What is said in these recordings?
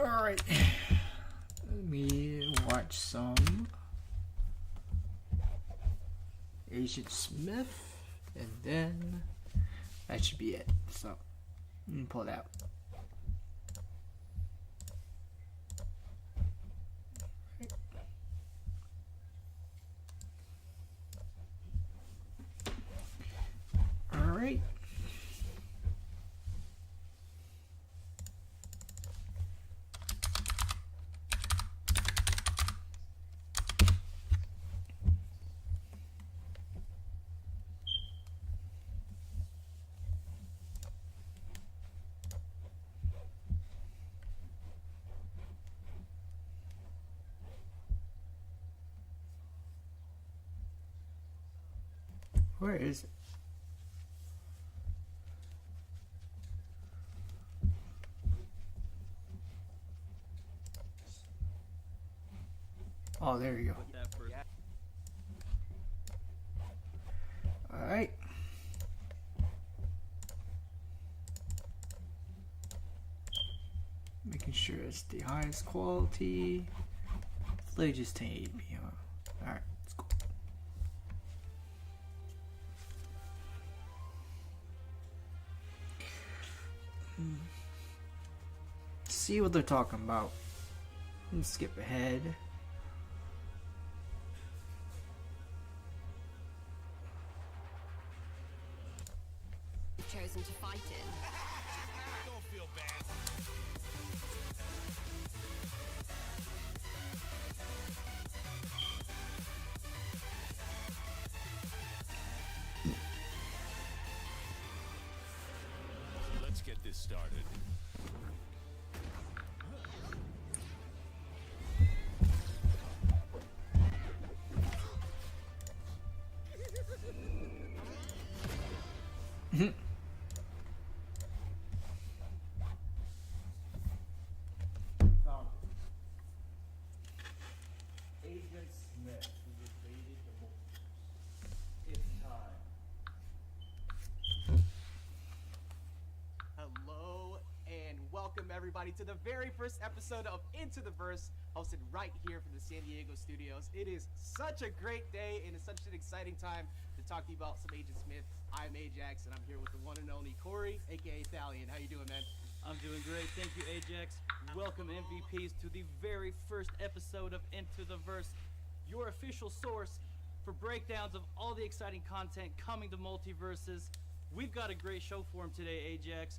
Alright. Let me watch some Agent Smith, and then that should be it. So, let me pull it out. Alright. Where is it? Oh, there you go. Alright. Making sure it's the highest quality. Let's just 1080p, huh? Alright, let's go. See what they're talking about. Let's skip ahead. Chosen to fight in. Don't feel bad. Let's get this started. Agent Smith, who evaded the multiverse. It's time. Hello and welcome everybody to the very first episode of Into the Verse, hosted right here from the San Diego studios. It is such a great day and it's such an exciting time to talk to you about some Agent Smith. I'm Ajax and I'm here with the one and only Corey, aka Thalion. How you doing, man? I'm doing great, thank you Ajax. Welcome MVPs to the very first episode of Into the Verse, your official source for breakdowns of all the exciting content coming to MultiVersus. We've got a great show for him today, Ajax.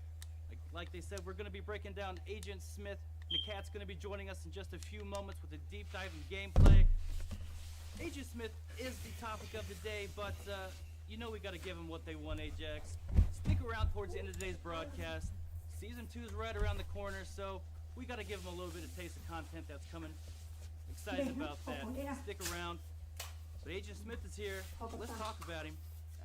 Like they said, we're going to be breaking down Agent Smith. Nakat's going to be joining us in just a few moments with a deep dive in gameplay. Agent Smith is the topic of the day, but you know we got to give them what they want, Ajax. Stick around towards the end of today's broadcast. Season 2 is right around the corner, so we got to give them a little bit of taste of content that's coming. Excited about that. Stick around. But Agent Smith is here. Let's talk about him.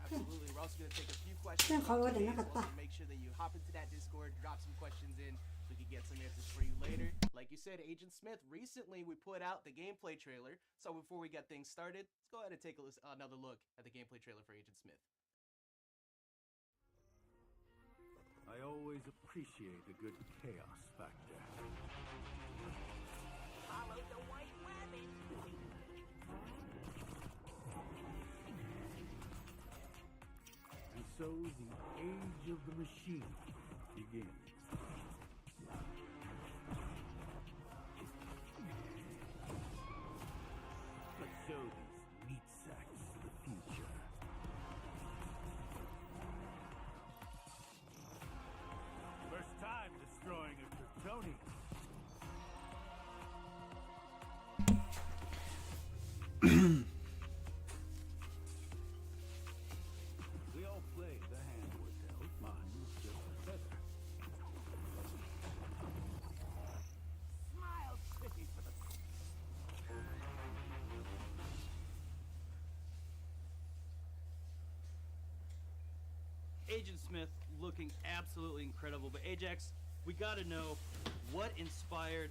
Absolutely. We're also going to take a few questions. Today, as well, so make sure that you hop into that Discord, drop some questions in, so we can get some answers for you later. Like you said, Agent Smith, recently we put out the gameplay trailer. So before we get things started, let's go ahead and take another look at the gameplay trailer for Agent Smith. I always appreciate a good chaos factor. Follow the white rabbit. And so the age of the machine begins. Let's show these meat sacks the future. First time destroying a Kryptonian. We all play the hand we're dealt. Mine was just a feather. Smile, pretty for the... Agent Smith looking absolutely incredible, but Ajax, we gotta know what inspired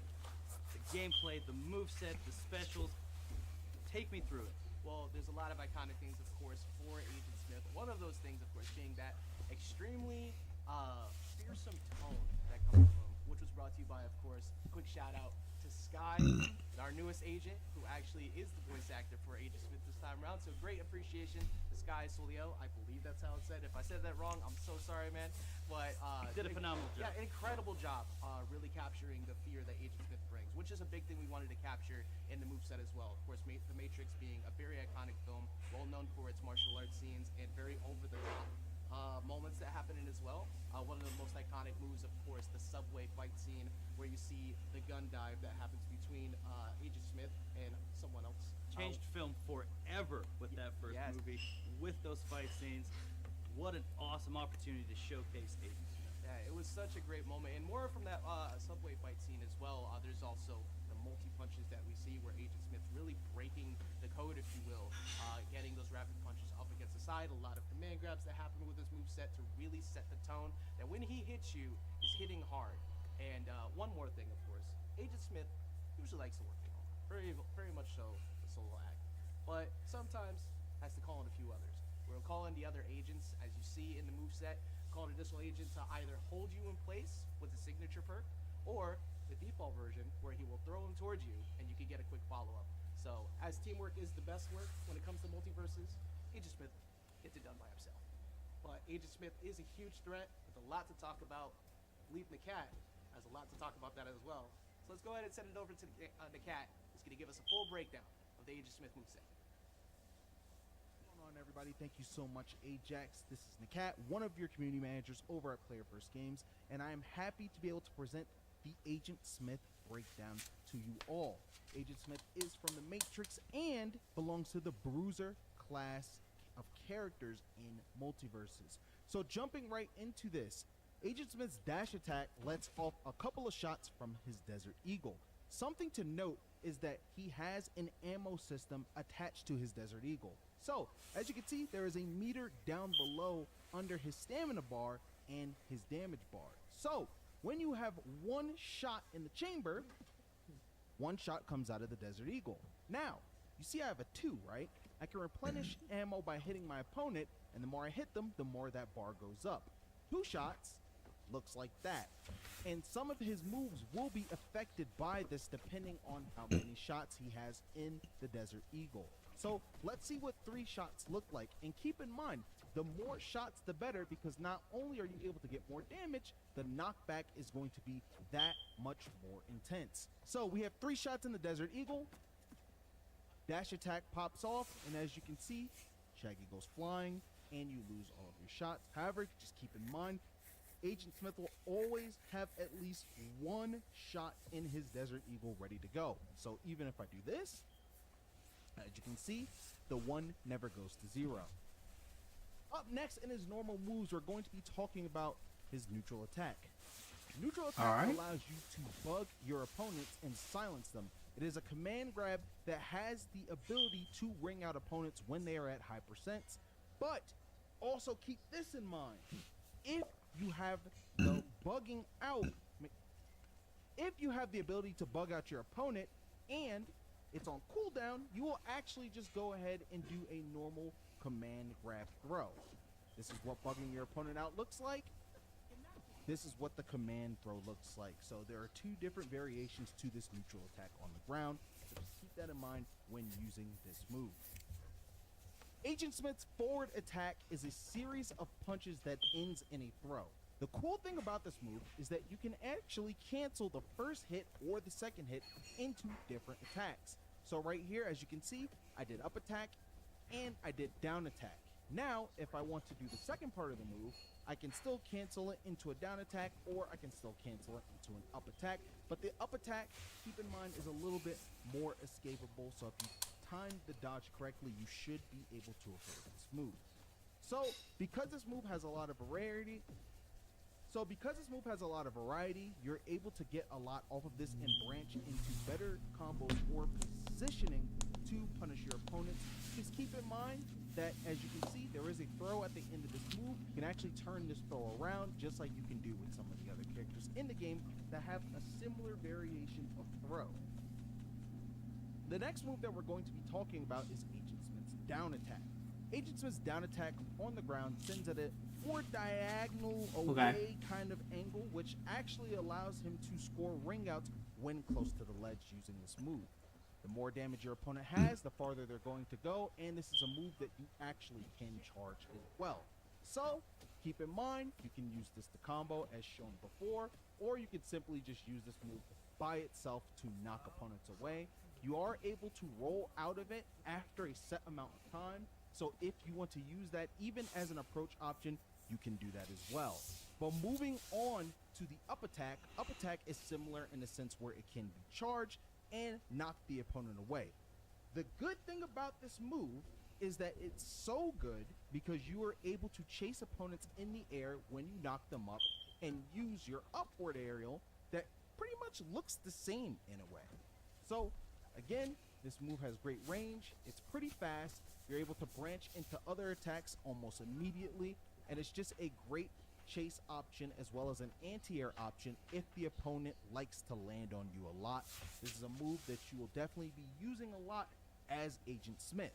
the gameplay, the moveset, the specials. Take me through it. Well, there's a lot of iconic things, of course, for Agent Smith. One of those things, of course, being that extremely fearsome tone that comes from him which was brought to you by, of course, quick shout out to Sky, our newest agent, who actually is the voice actor for Agent Smith this time around. So great appreciation to Sky Solio. I believe that's how it's said. If I said that wrong, I'm so sorry, man. But Did a phenomenal job. Yeah, incredible job, really capturing the fear that Agent Smith brings, which is a big thing we wanted to capture in the moveset as well. Of course, The Matrix being a very iconic film, well known for its martial arts scenes and very over-the-top moments that happen in as well. One of the most iconic moves, of course, the subway fight scene where you see the gun dive that happens between Agent Smith and someone else. Changed film forever with that first Yes. movie, with those fight scenes. What an awesome opportunity to showcase Agent Smith. Yeah, it was such a great moment, and more from that subway fight scene as well. There's also the multi-punches that we see where Agent Smith really breaking the code, if you will, getting those rapid punches up against the side. A lot of command grabs that happen with this moveset to really set the tone that when he hits you, he's hitting hard. And one more thing, of course, Agent Smith usually likes to work alone, very much so a solo act, but sometimes has to call in a few others. We'll call in the other agents, as you see in the moveset, call an additional agent to either hold you in place with a signature perk, or the default version where he will throw him towards you and you can get a quick follow-up. So, as teamwork is the best work when it comes to MultiVersus, Agent Smith gets it done by himself. But Agent Smith is a huge threat with a lot to talk about. Leap the Cat has a lot to talk about that as well. So let's go ahead and send it over to the Cat. He's going to give us a full breakdown of the Agent Smith moveset. What's going on, everybody? Thank you so much, Ajax. This is Nakat, one of your community managers over at Player First Games, and I am happy to be able to present the Agent Smith breakdown to you all. Agent Smith is from the Matrix and belongs to the Bruiser class of characters in MultiVersus. So jumping right into this, Agent Smith's dash attack lets off a couple of shots from his Desert Eagle. Something to note is that he has an ammo system attached to his Desert Eagle. So, as you can see, there is a meter down below under his stamina bar and his damage bar. So, when you have one shot in the chamber, one shot comes out of the Desert Eagle. Now, you see I have a 2, right? I can replenish ammo by hitting my opponent, and the more I hit them, the more that bar goes up. 2 shots looks like that. And some of his moves will be affected by this depending on how many shots he has in the Desert Eagle. So let's see what 3 shots look like. And keep in mind, the more shots the better, because not only are you able to get more damage, the knockback is going to be that much more intense. So we have 3 shots in the Desert Eagle. Dash attack pops off, and as you can see, Shaggy goes flying, and you lose all of your shots. However, just keep in mind, Agent Smith will always have at least 1 shot in his Desert Eagle ready to go. So even if I do this, as you can see, the 1 never goes to 0. Up next in his normal moves, we're going to be talking about his neutral attack. Neutral attack Alright. allows you to bug your opponents and silence them. It is a command grab that has the ability to ring out opponents when they are at high percents. But also keep this in mind. If you have the bugging out, if you have the ability to bug out your opponent and it's on cooldown, you will actually just go ahead and do a normal command grab throw. This is what bugging your opponent out looks like. This is what the command throw looks like. So there are 2 different variations to this neutral attack on the ground. So just keep that in mind when using this move. Agent Smith's forward attack is a series of punches that ends in a throw. The cool thing about this move is that you can actually cancel the first hit or the second hit into different attacks. So right here, as you can see, I did up attack and I did down attack. Now, if I want to do the second part of the move, I can still cancel it into a down attack, or I can still cancel it into an up attack. But the up attack, keep in mind, is a little bit more escapable. So if you time the dodge correctly, you should be able to avoid this move. So because this move has a lot of variety, you're able to get a lot off of this and branch into better combos or positioning to punish your opponents. Just keep in mind that, as you can see, there is a throw at the end of this move. You can actually turn this throw around just like you can do with some of the other characters in the game that have a similar variation of throw. The next move that we're going to be talking about is Agent Smith's down attack. Agent Smith's down attack on the ground sends at a or diagonal away kind of angle, which actually allows him to score ring outs when close to the ledge using this move. The more damage your opponent has, the farther they're going to go, and this is a move that you actually can charge as well. So keep in mind, you can use this to combo as shown before, or you can simply just use this move by itself to knock opponents away. You are able to roll out of it after a set amount of time, so if you want to use that even as an approach option, you can do that as well. But moving on to the up attack is similar in the sense where it can be charged and knock the opponent away. The good thing about this move is that it's so good because you are able to chase opponents in the air when you knock them up and use your upward aerial that pretty much looks the same in a way. So again, this move has great range, it's pretty fast, you're able to branch into other attacks almost immediately, and it's just a great chase option as well as an anti-air option if the opponent likes to land on you a lot. This is a move that you will definitely be using a lot as Agent Smith.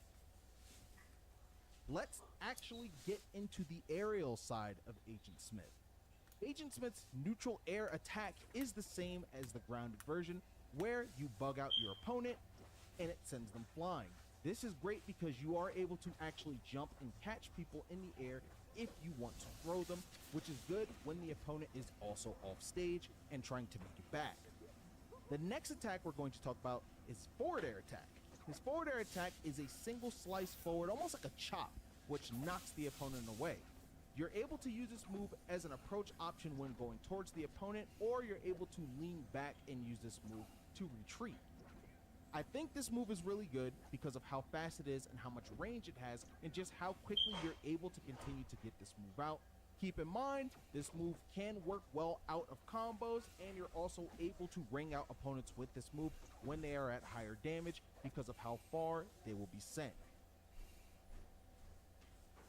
Let's actually get into the aerial side of Agent Smith. Agent Smith's neutral air attack is the same as the grounded version, where you bug out your opponent and it sends them flying. This is great because you are able to actually jump and catch people in the air if you want to throw them, which is good when the opponent is also off stage and trying to make it back. The next attack we're going to talk about is forward air attack. This forward air attack is a single slice forward, almost like a chop, which knocks the opponent away. You're able to use this move as an approach option when going towards the opponent, or you're able to lean back and use this move to retreat. I think this move is really good because of how fast it is and how much range it has, and just how quickly you're able to continue to get this move out. Keep in mind, this move can work well out of combos, and you're also able to ring out opponents with this move when they are at higher damage because of how far they will be sent.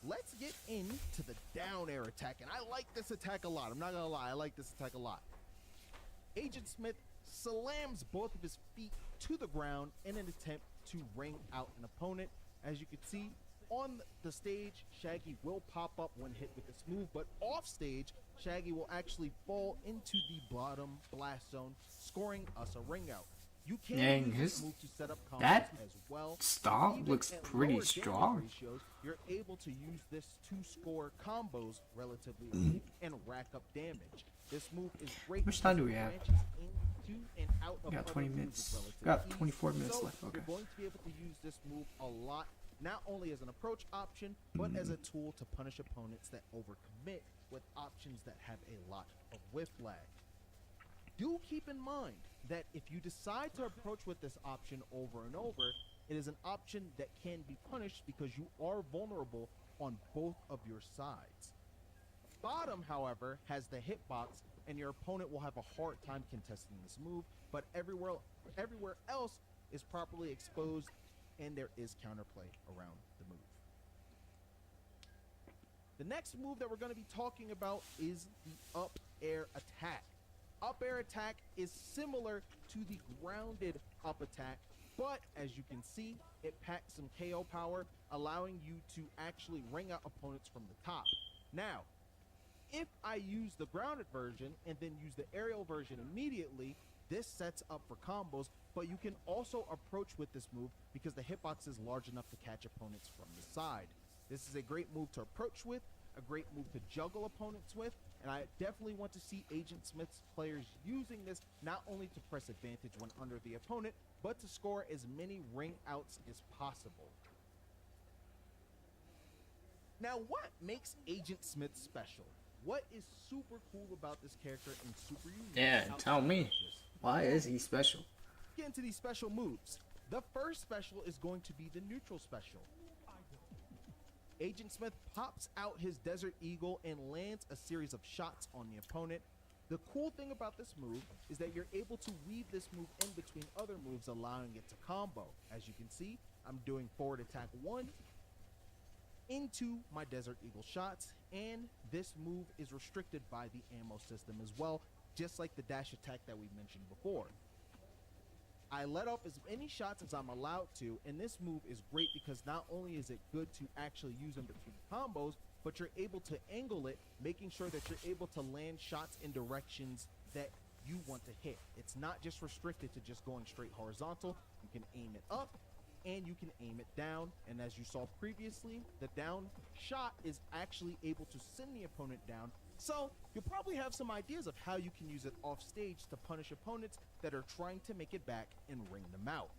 Let's get into the down air attack, and I like this attack a lot. I'm not gonna lie, I like this attack a lot. Agent Smith slams both of his feet to the ground in an attempt to ring out an opponent. As you can see on the stage, Shaggy will pop up when hit with this move, but off stage, Shaggy will actually fall into the bottom blast zone, scoring us a ring out. You can Dang, use this his- move to set up combos that as well. stomp Even looks at pretty lower damage strong. ratios, you're able to use this to score combos relatively early and rack up damage. This move is great. How much time do we because have? it branches into and out of We got other 20 moves minutes. with We got relative 24 ease. minutes So left, okay. You're going to be able to use this move a lot, not only as an approach option, but as a tool to punish opponents that overcommit with options that have a lot of whiff lag. Do keep in mind that if you decide to approach with this option over and over, it is an option that can be punished because you are vulnerable on both of your sides. Bottom, however, has the hitbox, and your opponent will have a hard time contesting this move, but everywhere else is properly exposed, and there is counterplay around the move. The next move that we're going to be talking about is the up air attack. Up air attack is similar to the grounded up attack, but as you can see, it packs some KO power, allowing you to actually ring out opponents from the top. Now, if I use the grounded version and then use the aerial version immediately, this sets up for combos, but you can also approach with this move because the hitbox is large enough to catch opponents from the side. This is a great move to approach with, a great move to juggle opponents with, and I definitely want to see Agent Smith's players using this not only to press advantage when under the opponent, but to score as many ring outs as possible. Now, what makes Agent Smith special? What is super cool about this character and super unique? Yeah, tell outside me. of this? Why is he special? Get into these special moves. The first special is going to be the neutral special. Agent Smith pops out his Desert Eagle and lands a series of shots on the opponent. The cool thing about this move is that you're able to weave this move in between other moves, allowing it to combo. As you can see, I'm doing forward attack 1 into my Desert Eagle shots, and this move is restricted by the ammo system as well, just like the dash attack that we mentioned before. I let off as many shots as I'm allowed to, and this move is great because not only is it good to actually use in between combos, but you're able to angle it, making sure that you're able to land shots in directions that you want to hit. It's not just restricted to just going straight horizontal. You can aim it up and you can aim it down. And as you saw previously, the down shot is actually able to send the opponent down. So you'll probably have some ideas of how you can use it off stage to punish opponents that are trying to make it back and ring them out.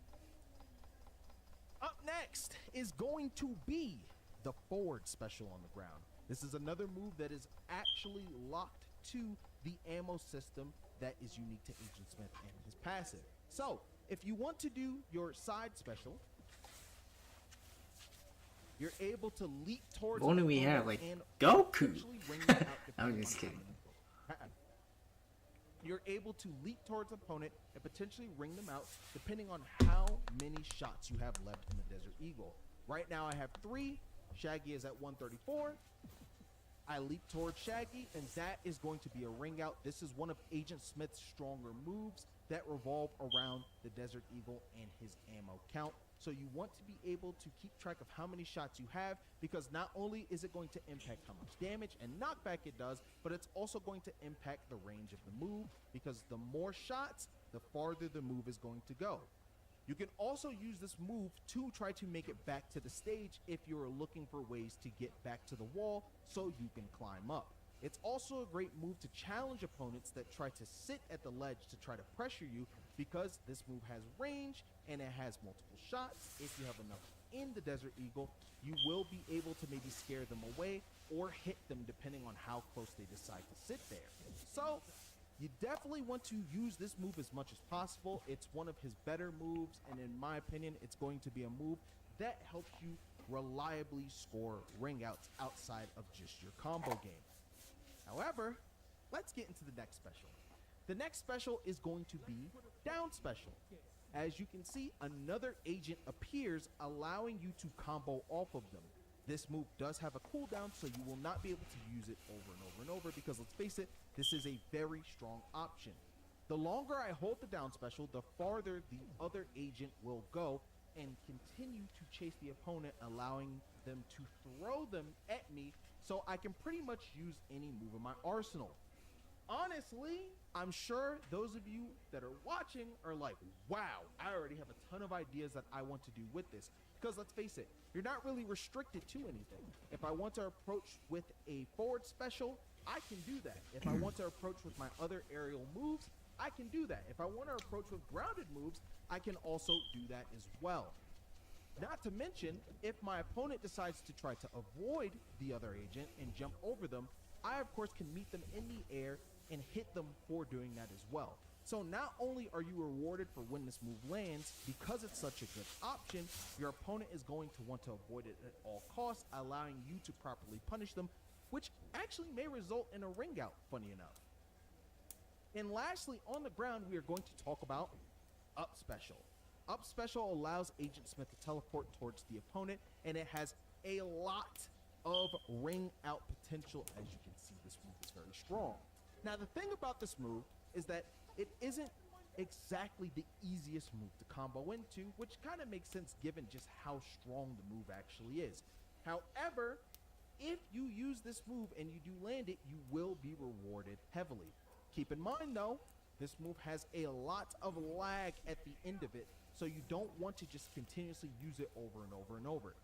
Up next is going to be the forward special on the ground. This is another move that is actually locked to the ammo system that is unique to Agent Smith and his passive. So if you want to do your side special, you're able to leap towards If only an we had, opponent like, and Goku. potentially ring them out I'm depending just on kidding. how many. You're able to leap towards an opponent and potentially ring them out depending on how many shots you have left in the Desert Eagle. Right now I have 3. Shaggy is at 134. I leap towards Shaggy, and that is going to be a ring out. This is one of Agent Smith's stronger moves that revolve around the Desert Eagle and his ammo count. So you want to be able to keep track of how many shots you have, because not only is it going to impact how much damage and knockback it does, but it's also going to impact the range of the move, because the more shots, the farther the move is going to go. You can also use this move to try to make it back to the stage if you're looking for ways to get back to the wall so you can climb up. It's also a great move to challenge opponents that try to sit at the ledge to try to pressure you, because this move has range and it has multiple shots. If you have enough in the Desert Eagle, you will be able to maybe scare them away or hit them depending on how close they decide to sit there. So you definitely want to use this move as much as possible. It's one of his better moves, and in my opinion, it's going to be a move that helps you reliably score ring outs outside of just your combo game. However, let's get into the next special. The next special is going to be down special. As you can see, another agent appears, allowing you to combo off of them. This move does have a cooldown, so you will not be able to use it over and over and over, because let's face it, this is a very strong option. The longer I hold the down special, the farther the other agent will go and continue to chase the opponent, allowing them to throw them at me, so I can pretty much use any move in my arsenal. Honestly, I'm sure those of you that are watching are like, wow, I already have a ton of ideas that I want to do with this. Because let's face it, you're not really restricted to anything. If I want to approach with a forward special, I can do that. If I want to approach with my other aerial moves, I can do that. If I want to approach with grounded moves, I can also do that as well. Not to mention, if my opponent decides to try to avoid the other agent and jump over them, I of course can meet them in the air and hit them for doing that as well. So not only are you rewarded for when this move lands, because it's such a good option, your opponent is going to want to avoid it at all costs, allowing you to properly punish them, which actually may result in a ring out, funny enough. And lastly, on the ground, we are going to talk about up special. Up special allows Agent Smith to teleport towards the opponent, and it has a lot of ring out potential. As you can see, this move is very strong. Now, the thing about this move is that it isn't exactly the easiest move to combo into, which kind of makes sense given just how strong the move actually is. However, if you use this move and you do land it, you will be rewarded heavily. Keep in mind though, this move has a lot of lag at the end of it, so you don't want to just continuously use it over and over and over.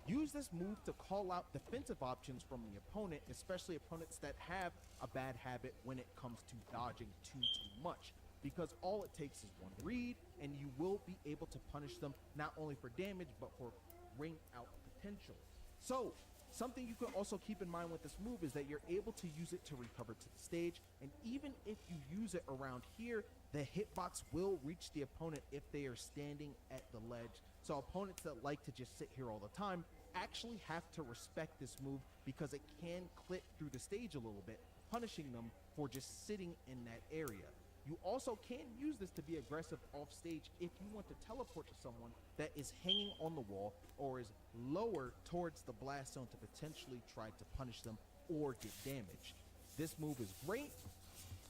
Use this move to call out defensive options from the opponent, especially opponents that have a bad habit when it comes to dodging too much, because all it takes is one read and you will be able to punish them not only for damage but for ring out potential. So something you can also keep in mind with this move is that you're able to use it to recover to the stage, and even if you use it around here, the hitbox will reach the opponent if they are standing at the ledge. So opponents that like to just sit here all the time actually have to respect this move, because it can clip through the stage a little bit, punishing them for just sitting in that area. You also can use this to be aggressive off stage if you want to teleport to someone that is hanging on the wall or is lower towards the blast zone to potentially try to punish them or get damage. This move is great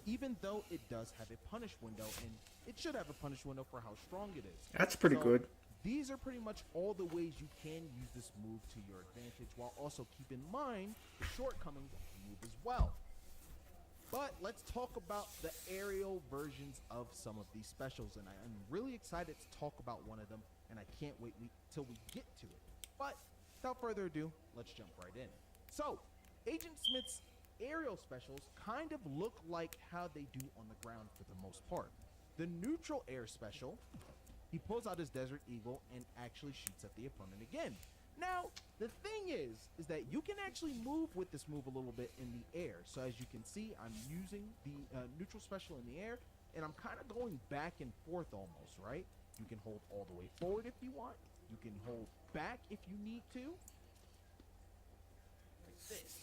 even though it does have a punish window, and it should have a punish window for how strong it is. That's pretty So, good. These are pretty much all the ways you can use this move to your advantage, while also keep in mind the shortcomings of the move as well. But let's talk about the aerial versions of some of these specials, and I'm really excited to talk about one of them, and I can't wait till we get to it. But without further ado, let's jump right in. So, Agent Smith's aerial specials kind of look like how they do on the ground for the most part. The neutral air special, he pulls out his Desert Eagle and actually shoots at the opponent again. Now, the thing is that you can actually move with this move a little bit in the air. So as you can see, I'm using the neutral special in the air, and I'm kind of going back and forth almost, right? You can hold all the way forward if you want. You can hold back if you need to. Like this.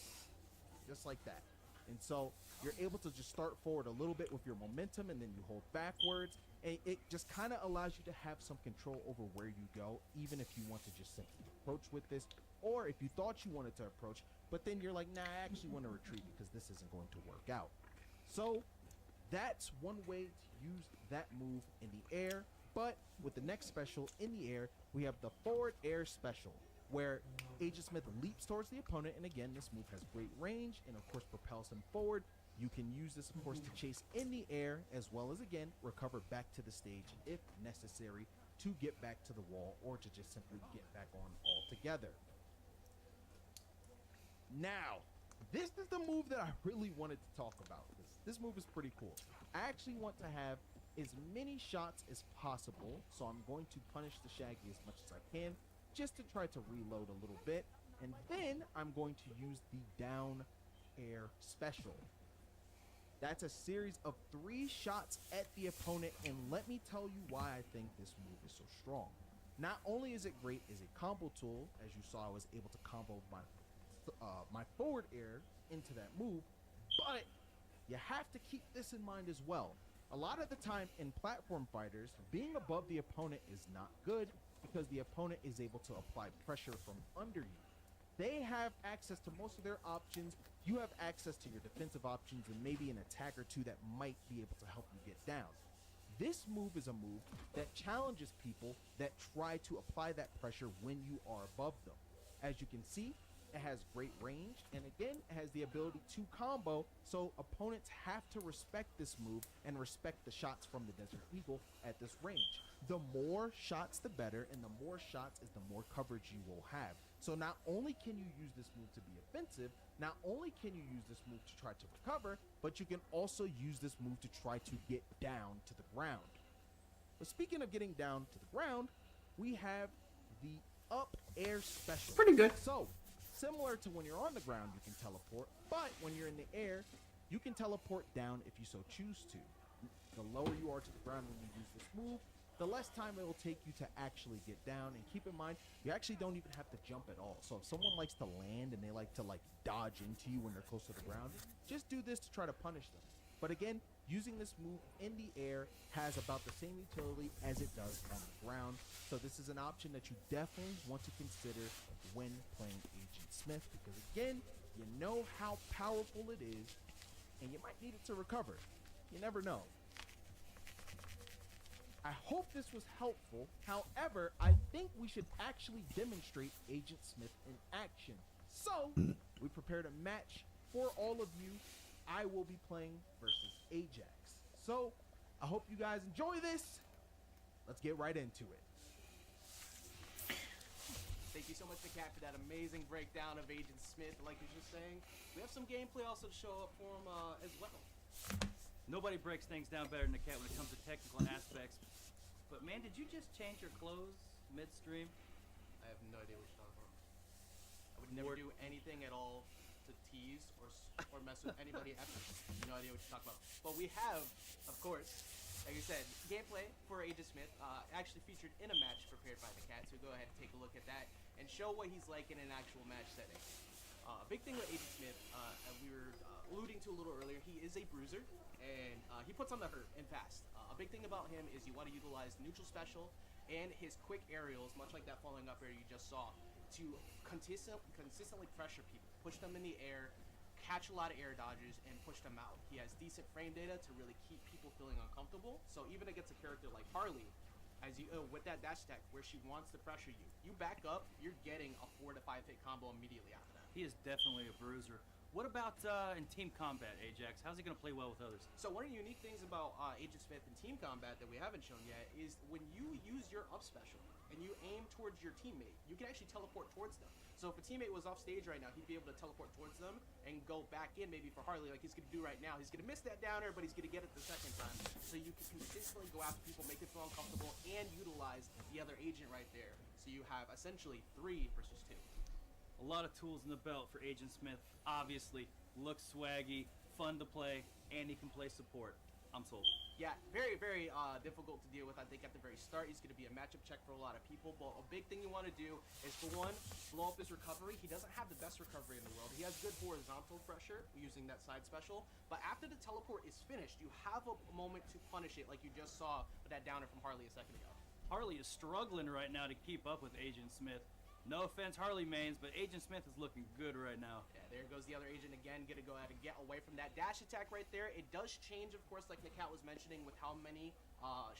Just like that. And so you're able to just start forward a little bit with your momentum, and then you hold backwards. And it just kind of allows you to have some control over where you go, even if you want to just simply approach with this, or if you thought you wanted to approach, but then you're like, nah, I actually want to retreat because this isn't going to work out. So that's one way to use that move in the air. But with the next special in the air, we have the forward air special, where Agent Smith leaps towards the opponent, and again, this move has great range and of course propels him forward. You can use this, of course, to chase in the air, as well as, again, recover back to the stage if necessary to get back to the wall, or to just simply get back on altogether. Now, this is the move that I really wanted to talk about. This move is pretty cool. I actually want to have as many shots as possible, so I'm going to punish the Shaggy as much as I can, just to try to reload a little bit, and then I'm going to use the down air special. That's a series of 3 shots at the opponent, and let me tell you why I think this move is so strong. Not only is it great as a combo tool, as you saw I was able to combo my forward air into that move, but you have to keep this in mind as well. A lot of the time in platform fighters, being above the opponent is not good, because the opponent is able to apply pressure from under you. They have access to most of their options. You have access to your defensive options and maybe an attack or two that might be able to help you get down. This move is a move that challenges people that try to apply that pressure when you are above them. As you can see, it has great range, and again, it has the ability to combo, so opponents have to respect this move and respect the shots from the Desert Eagle at this range. The more shots, the better, and the more shots is the more coverage you will have. So not only can you use this move to be offensive, not only can you use this move to try to recover, but you can also use this move to try to get down to the ground. But speaking of getting down to the ground, we have the up air special. Pretty good. So, similar to when you're on the ground, you can teleport, but when you're in the air, you can teleport down if you so choose to. The lower you are to the ground when you use this move, the less time it will take you to actually get down. And keep in mind, you actually don't even have to jump at all. So if someone likes to land and they like to dodge into you when they're close to the ground, just do this to try to punish them. But again, using this move in the air has about the same utility as it does on the ground. So this is an option that you definitely want to consider when playing Agent Smith, because again, you know how powerful it is, and you might need it to recover. You never know. I hope this was helpful. However, I think we should actually demonstrate Agent Smith in action. So, we prepared a match for all of you. I will be playing versus Ajax. So, I hope you guys enjoy this. Let's get right into it. Thank you so much, Cat, for that amazing breakdown of Agent Smith. Like you were just saying, we have some gameplay also to show up for him as well. Nobody breaks things down better than the cat when it comes to technical aspects. But man, did you just change your clothes midstream? I have no idea what you're talking about. I would never do anything at all to tease or mess with anybody ever. No idea what you're talking about. But we have, of course, like you said, gameplay for Agent Smith, actually featured in a match prepared by the cat. So go ahead and take a look at that and show what he's like in an actual match setting. A big thing with Agent Smith, we were alluding to a little earlier, he is a bruiser, and he puts on the hurt and fast. A big thing about him is you want to utilize neutral special and his quick aerials, much like that following up air you just saw, to consistently pressure people, push them in the air, catch a lot of air dodges and push them out. He has decent frame data to really keep people feeling uncomfortable. So even against a character like Harley, as you with that dash attack where she wants to pressure you, you back up, you're getting a 4 to 5 hit combo immediately after that. He is definitely a bruiser. What about in team combat, Ajax? How's he going to play well with others? So one of the unique things about Agent Smith in team combat that we haven't shown yet is when you use your up special and you aim towards your teammate, you can actually teleport towards them. So if a teammate was off stage right now, he'd be able to teleport towards them and go back in maybe for Harley like he's going to do right now. He's going to miss that downer, but he's going to get it the second time. So you can consistently go after people, make it feel uncomfortable, and utilize the other agent right there. So you have essentially 3 versus 2. A lot of tools in the belt for Agent Smith. Obviously, looks swaggy, fun to play, and he can play support. I'm sold. Yeah, very, very difficult to deal with. I think at the very start, he's going to be a matchup check for a lot of people. But a big thing you want to do is, for one, blow up his recovery. He doesn't have the best recovery in the world. He has good horizontal pressure using that side special. But after the teleport is finished, you have a moment to punish it like you just saw with that downer from Harley a second ago. Harley is struggling right now to keep up with Agent Smith. No offense, Harley mains, but Agent Smith is looking good right now. Yeah, there goes the other agent again. Gonna go ahead and get away from that dash attack right there. It does change, of course, like Nikat was mentioning, with how many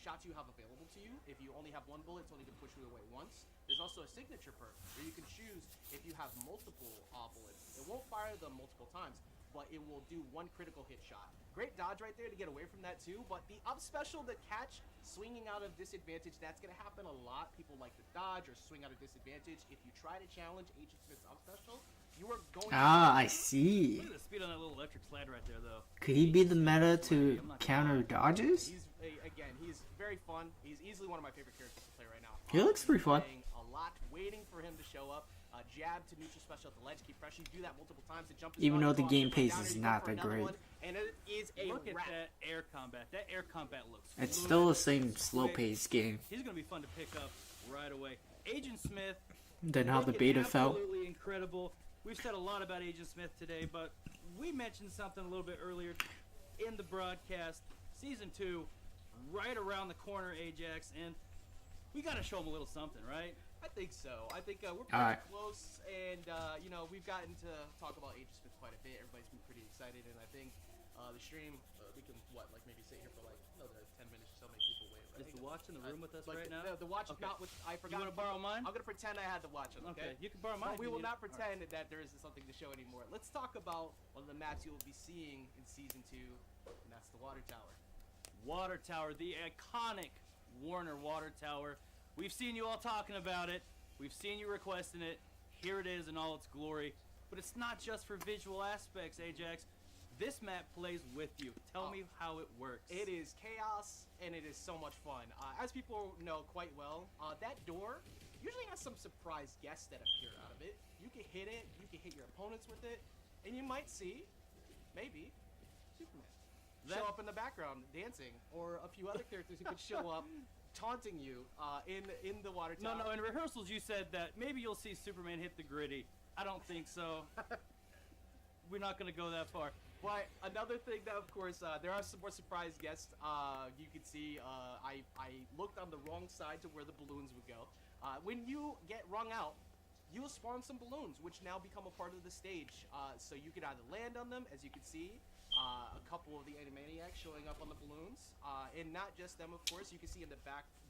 shots you have available to you. If you only have 1 bullet, it's only gonna push you away once. There's also a signature perk where you can choose if you have multiple bullets. It won't fire them multiple times, but it will do 1 critical hit shot. Great dodge right there to get away from that too, but the up special, the catch, swinging out of disadvantage, that's going to happen a lot. People like to dodge or swing out of disadvantage. If you try to challenge Agent Smith's up special, you are going I see. Look at the speed on that little electric slide right there, though. Could he be the meta to counter dodges? Again, he's very fun. He's easily one of my favorite characters to play right now. He looks pretty fun. Playing a lot, waiting for him to show up. Jab to neutral special at the ledge, keep pressure. You do that multiple times to jump. Even though the game pace pace is not that great. And it is a Look at wrap. that air combat. That air combat looks It's fluid. still the same slow paced game He's going to be fun to pick up right away. Agent Smith. than how the looking beta felt. Absolutely incredible. We've said a lot about Agent Smith today, but we mentioned something a little bit earlier in the broadcast. Season 2, right around the corner, Ajax, and we got to show him a little something, right? I think so. I think we're pretty Alright. close, and you know, we've gotten to talk about Agent Smith quite a bit. Everybody's been pretty excited, and I think the stream, we can like maybe sit here for like another 10 minutes or so, make people wait. Right? Is the watch in the room with us Like right now? The watch is Okay. not with. I forgot. You want to borrow mine? I'm gonna pretend I had the watch on. Okay. You can borrow But mine. we if you will need not it. All right. pretend that there isn't something to show anymore. Let's talk about one of the maps you will be seeing in season 2, and that's the Water Tower. Water Tower, the iconic Warner Water Tower. We've seen you all talking about it. We've seen you requesting it. Here it is in all its glory. But it's not just for visual aspects, Ajax. This map plays with you. Tell me how it works. It is chaos, and it is so much fun. As people know quite well, that door usually has some surprise guests that appear out of it. You can hit it, you can hit your opponents with it, and you might see, maybe, Superman show up in the background dancing, or a few other characters who could show up taunting you in the water tower. No, in rehearsals you said that maybe you'll see Superman hit the gritty. I don't think so. We're not going to go that far. But another thing that, of course, there are some more surprise guests. You can see I looked on the wrong side to where the balloons would go. When you get wrung out, you'll spawn some balloons, which now become a part of the stage. So you can either land on them, as you can see, a couple of the Animaniacs showing up on the balloons. And not just them, of course. You can see in the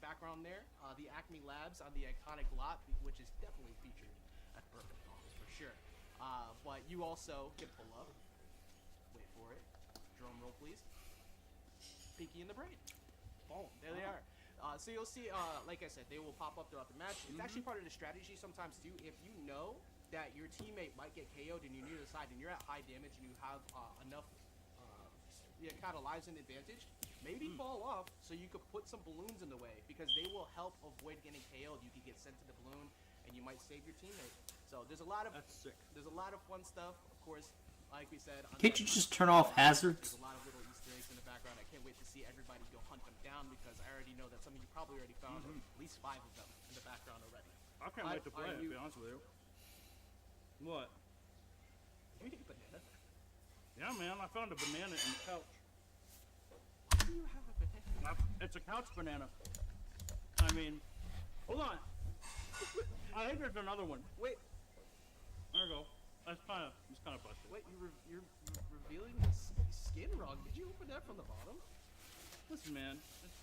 background there, the Acme Labs on the iconic lot, which is definitely featured at Bourbon Falls, for sure. But you also can pull up. Wait for it. Drum roll, please. Pinky in the brain. Boom. There they are. So you'll see, like I said, they will pop up throughout the match. It's actually part of the strategy sometimes too. If you know that your teammate might get KO'd and you're near the side and you're at high damage and you have enough kind of lives in advantage, maybe fall off so you could put some balloons in the way, because they will help avoid getting KO'd. You could get sent to the balloon and you might save your teammate. So there's a lot of there's a lot of fun stuff, of course. Like we said, Can't you just turn off hazards? there's a lot of little Easter eggs in the background. I can't wait to see everybody go hunt them down, because I already know that some of you probably already found at least 5 of them in the background already. I can't wait to play it, to be honest with you. What? You need a banana. Yeah, man, I found a banana in the couch. Why do you have a banana? It's a couch banana. I mean, hold on. I think there's another one. Wait, There we go. It's kind of busted. Wait, you're revealing the skin wrong. Did you open that from the bottom? Listen, man, it's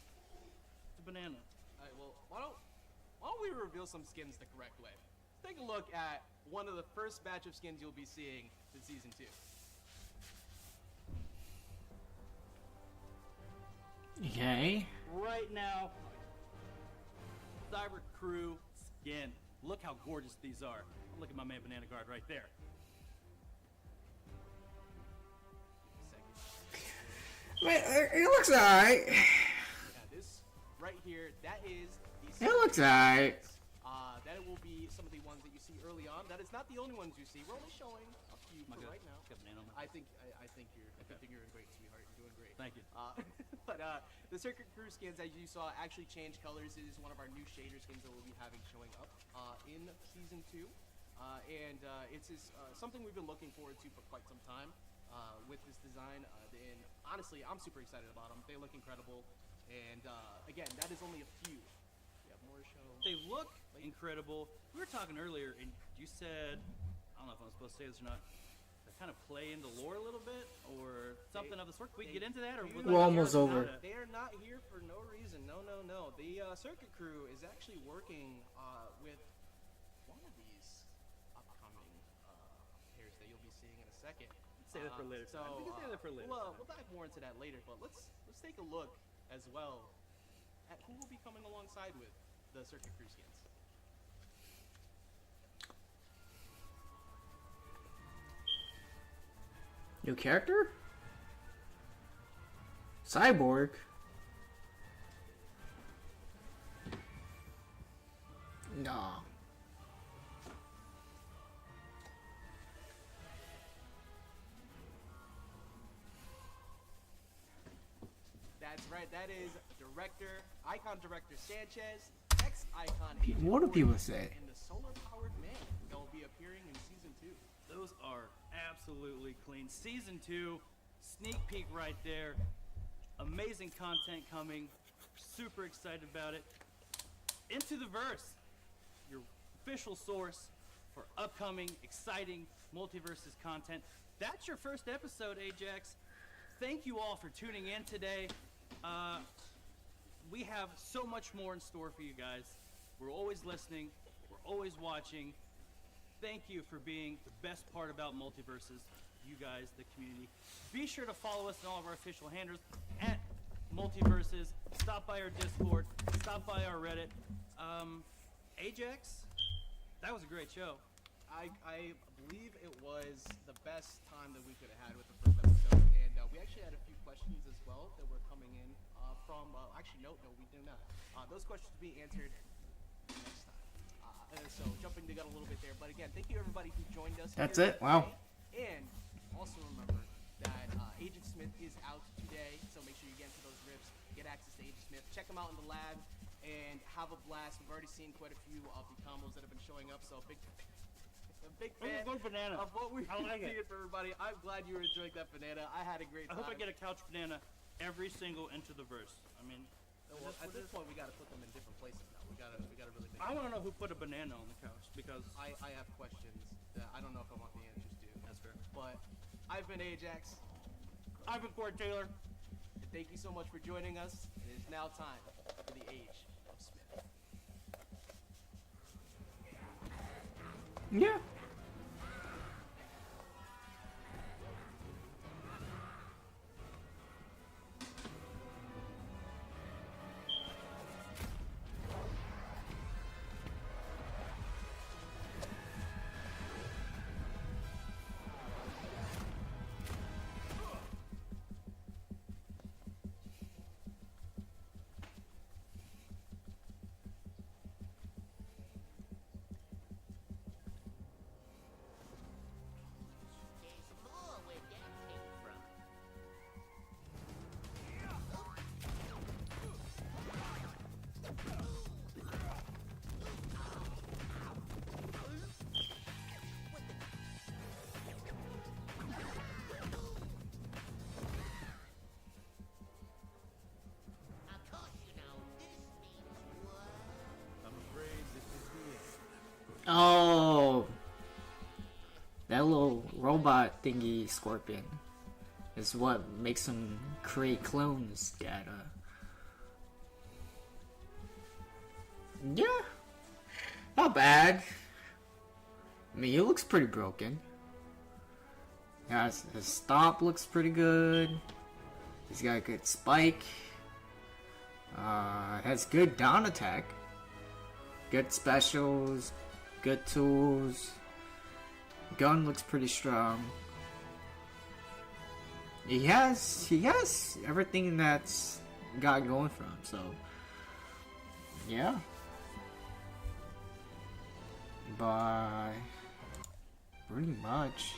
a banana. All right, well, why don't we reveal some skins the correct way? Let's take a look at one of the first batch of skins you'll be seeing in season 2. Okay. Right now, Cyber Crew skin. Look how gorgeous these are. Look at my man Banana Guard right there. It looks alright. Yeah, this right here, that is the. It looks alright. That will be some of the ones that you see early on. That is not the only ones you see. We're only showing a few for right now. Got banana on my- I think you're doing great, sweetheart. You're doing great. Thank you. But the Circuit Crew skins, as you saw, actually change colors. It is one of our new shader skins that we'll be having showing up in season 2, and it's something we've been looking forward to for quite some time with this design. And honestly, I'm super excited about them. They look incredible, and again, that is only a few. We have more to show. They look incredible. We were talking earlier, and you said, I don't know if I'm supposed to say this or not, they kind of play into lore a little bit, or something of the sort. Can we get into that, or would We're like almost to- over. They are not here for no reason. No. The Circuit Crew is actually working with one of these upcoming pairs that you'll be seeing in a second. Save that for later. So We can save that for later. We'll dive more into that later. But let's take a look as well at who will be coming alongside with the Circuit Crew skins. New character? Cyborg? No. That's right. That is Icon Director Sanchez, ex-Icon Agent What do Gordon, people say? and the solar-powered man that will be appearing in season 2. Those are absolutely clean. Season 2, sneak peek right there. Amazing content coming. Super excited about it. Into the Verse, your official source for upcoming, exciting MultiVersus content. That's your first episode, Ajax. Thank you all for tuning in today. We have so much more in store for you guys. We're always listening. We're always watching. Thank you for being the best part about MultiVersus, you guys, the community. Be sure to follow us on all of our official handles at MultiVersus. Stop by our Discord. Stop by our Reddit. Ajax, that was a great show. I believe it was the best time that we could have had with the first episode, and we actually had a few questions as well that were coming in from. Actually, no, we do not. Those questions will be answered next time. So jumping the gun a little bit there, but again, thank you everybody who joined us. That's here it? Wow. today. And also remember that Agent Smith is out today, so make sure you get into those rips, get access to Agent Smith, check him out in the lab, and have a blast. We've already seen quite a few of the combos that have been showing up, so a big fan Good banana. of what we're I like seeing it. for everybody. I'm glad you were enjoying that banana. I had a great I time. hope I get a couch banana every single Into the Verse. I mean, Well, at this point, we got to put them in different places now. We got to really think. I want to know who put a banana on the couch because I have questions that I don't know if I want the answers to. that's fair. But I've been Ajax. I've been Cord Taylor. And thank you so much for joining us. It is now time for the Age of Smith. Yeah. robot thingy Scorpion is what makes him create clones that yeah, not bad. I mean, he looks pretty broken. Yeah, his stomp looks pretty good. He's got a good spike. Has good down attack. Good specials. Good tools. Gun looks pretty strong. He has everything that's got going for him. So yeah. But pretty much.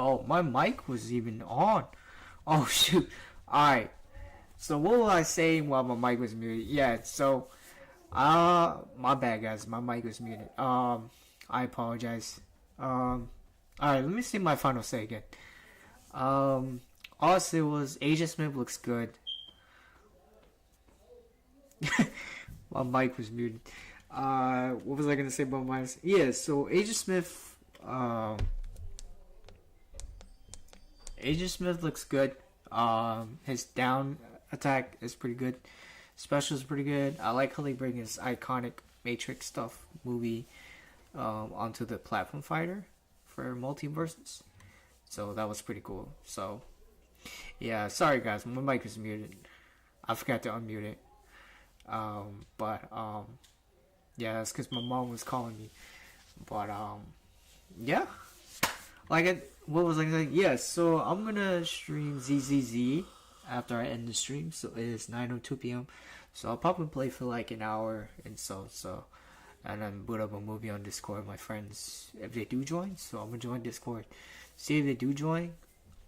Oh, my mic was even on. Oh shoot. Alright. So what was I saying while my mic was muted? Yeah, so my bad guys, my mic was muted. I apologize. Alright, let me see my final say again. All I said was Agent Smith looks good. My mic was muted. What was I gonna say about mine? Yeah, so Agent Smith looks good. His down attack is pretty good. Special is pretty good. I like how they bring his iconic Matrix stuff movie onto the platform fighter for MultiVersus. So that was pretty cool. So yeah, sorry guys, my mic was muted. I forgot to unmute it. Yeah, that's because my mom was calling me. But yeah. What was I gonna say? Yeah, so I'm gonna stream ZZZ after I end the stream. So it is 9:02 p.m. So I'll probably play for like an hour and and then boot up a movie on Discord with my friends if they do join. So I'm gonna join Discord. See if they do join.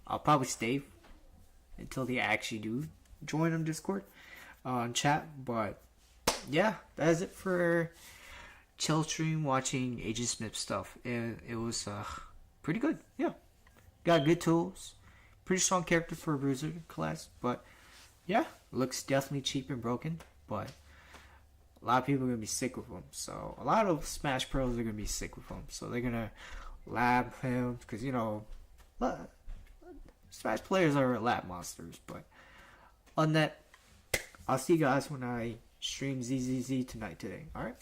I'll probably stay until they actually do join on Discord on chat. But yeah, that's it for chill stream watching Agent Smith stuff. It was pretty good. Yeah, got good tools. Pretty strong character for a bruiser class. But yeah, looks definitely cheap and broken. But a lot of people are gonna be sick with him. So a lot of Smash pros are gonna be sick with him. So they're gonna lab him because Smash players are lab monsters. But on that, I'll see you guys when I stream ZZZ today. All right.